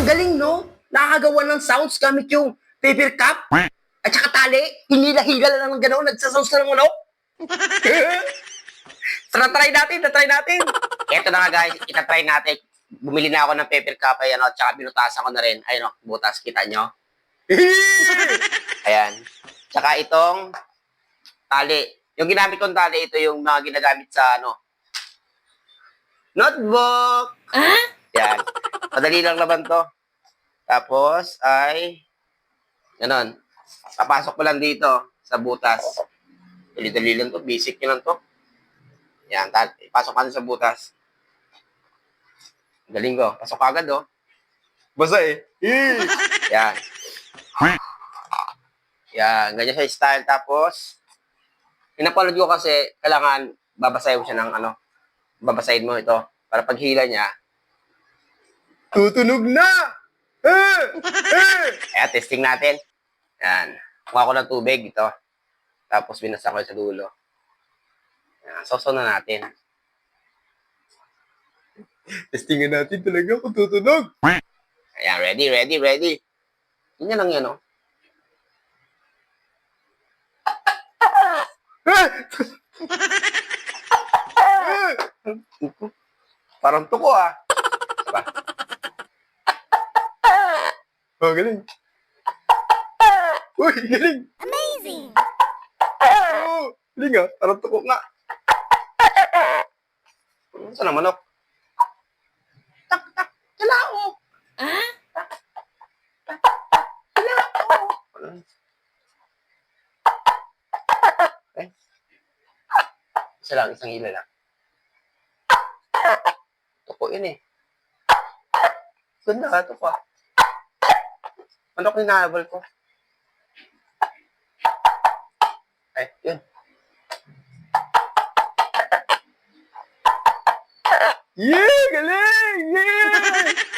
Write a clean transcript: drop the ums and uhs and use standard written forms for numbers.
galing, no? Nakakagawa ng sounds gamit yung paper cup at saka tali. Hinila-hila lang ng gano'n. Nagsasounds ka ng manok. Try natin, try natin. Eto na nga guys, itatry natin. Bumili na ako ng paper cup, ayan o, tsaka binutasan ko na rin. Ayan o, butas, kita nyo? Ayan. Tsaka itong tali. Yung ginamit kong tali, ito yung mga ginagamit sa, notebook. Yan. Madali lang naman to. Tapos, ay, ganon. Papasok ko lang dito sa butas. Dali-dali lang to. Basic nyo lang to. Yan. Pasok ka sa butas. Galing ko. Pasok agad, oh. Basa eh. Yan. Yan. Ganyan siya style. Tapos, pinapanood ko kasi, kailangan babasahin mo siya ng babasahin mo ito. Para paghila niya, tutunog na! Kaya testing natin. Yan. Kuha ko ng tubig ito. Tapos binasa ko sa dulo. Yan. Sausaw na natin. Testingan natin talaga kung tutunog. Ayan, ready. Yun lang yan, oh. Parang tuko, ah. Diba? Oh, galing. Uy, galing. Amazing! Oh, galing ah. Parang tuko nga. Saan ang manok? Tak, kalaok. Kalaok. Okay. Isang hila lang. Tuko yun eh. Ganda ka, tuko. Manok yung nahabol ko. Ay, yun. Yeah, galing! Yeah!